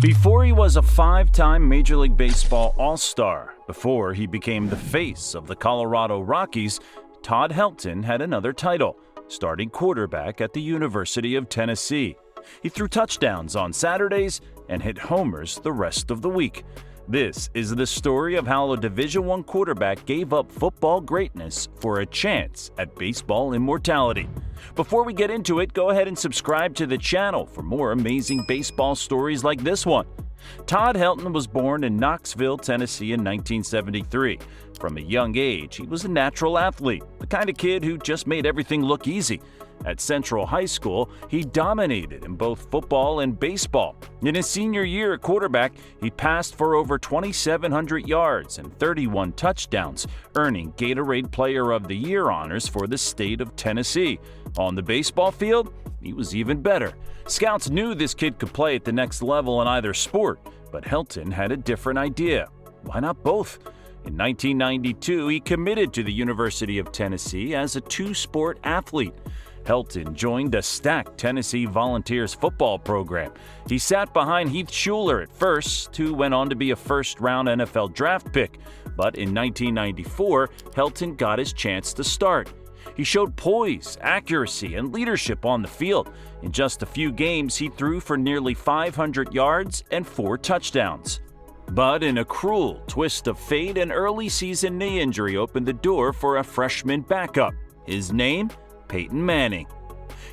Before he was a five-time Major League Baseball All-Star, before he became the face of the Colorado Rockies, Todd Helton had another title, starting quarterback at the University of Tennessee. He threw touchdowns on Saturdays and hit homers the rest of the week. This is the story of how a Division I quarterback gave up football greatness for a chance at baseball immortality. Before we get into it, go ahead and subscribe to the channel for more amazing baseball stories like this one. Todd Helton was born in Knoxville, Tennessee in 1973. From a young age, he was a natural athlete, the kind of kid who just made everything look easy. At Central High School, he dominated in both football and baseball. In his senior year at quarterback, he passed for over 2,700 yards and 31 touchdowns, earning Gatorade Player of the Year honors for the state of Tennessee. On the baseball field, he was even better. Scouts knew this kid could play at the next level in either sport, but Helton had a different idea. Why not both? In 1992, he committed to the University of Tennessee as a two-sport athlete. Helton joined a stacked Tennessee Volunteers football program. He sat behind Heath Schuler at first, who went on to be a first-round NFL draft pick. But in 1994, Helton got his chance to start. He showed poise, accuracy, and leadership on the field. In just a few games, he threw for nearly 500 yards and 4 touchdowns. But in a cruel twist of fate, an early season knee injury opened the door for a freshman backup. His name? Peyton Manning.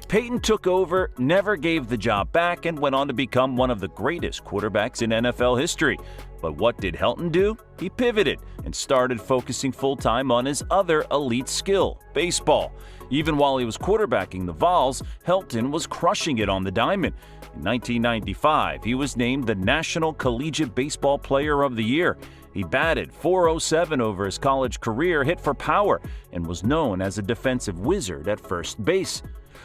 Peyton took over, never gave the job back, and went on to become one of the greatest quarterbacks in NFL history. But what did Helton do? He pivoted and started focusing full-time on his other elite skill, baseball. Even while he was quarterbacking the Vols, Helton was crushing it on the diamond. In 1995, he was named the National Collegiate Baseball Player of the Year. He batted .407 over his college career, hit for power, and was known as a defensive wizard at first base.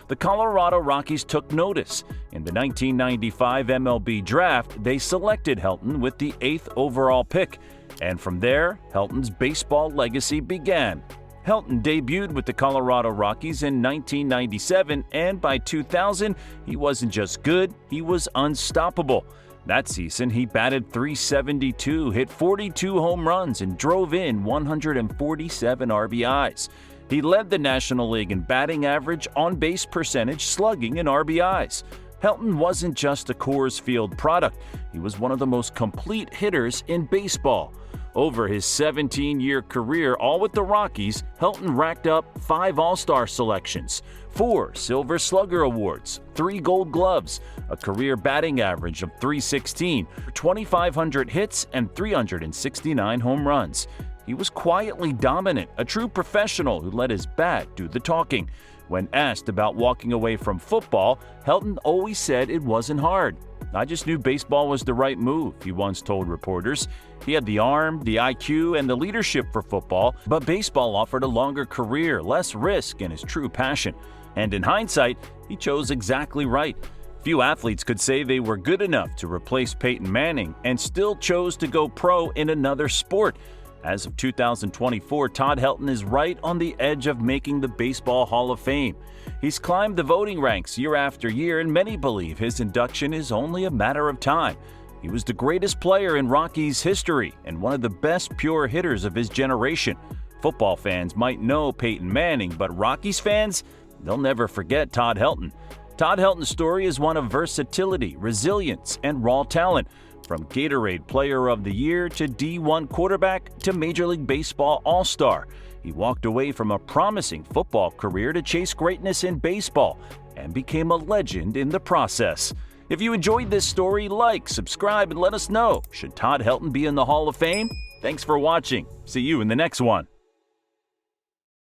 The Colorado Rockies took notice. In the 1995 MLB draft, they selected Helton with the 8th overall pick. And from there, Helton's baseball legacy began. Helton debuted with the Colorado Rockies in 1997, and by 2000, he wasn't just good, he was unstoppable. That season, he batted .372, hit 42 home runs, and drove in 147 RBIs. He led the National League in batting average, on-base percentage, slugging, and RBIs. Helton wasn't just a Coors Field product. He was one of the most complete hitters in baseball. Over his 17-year career, all with the Rockies, Helton racked up 5 All-Star selections, 4 Silver Slugger Awards, 3 Gold Gloves, a career batting average of .316, 2,500 hits, and 369 home runs. He was quietly dominant, a true professional who let his bat do the talking. When asked about walking away from football, Helton always said it wasn't hard. "I just knew baseball was the right move," he once told reporters. He had the arm, the IQ, and the leadership for football, but baseball offered a longer career, less risk, and his true passion. And in hindsight, he chose exactly right. Few athletes could say they were good enough to replace Peyton Manning and still chose to go pro in another sport. As of 2024, Todd Helton is right on the edge of making the Baseball Hall of Fame. He's climbed the voting ranks year after year, and many believe his induction is only a matter of time. He was the greatest player in Rockies history and one of the best pure hitters of his generation. Football fans might know Peyton Manning, but Rockies fans, they'll never forget Todd Helton. Todd Helton's story is one of versatility, resilience, and raw talent. From Gatorade Player of the Year to D1 quarterback to Major League Baseball All-Star, he walked away from a promising football career to chase greatness in baseball and became a legend in the process. If you enjoyed this story, like, subscribe, and let us know. Should Todd Helton be in the Hall of Fame? Thanks for watching. See you in the next one.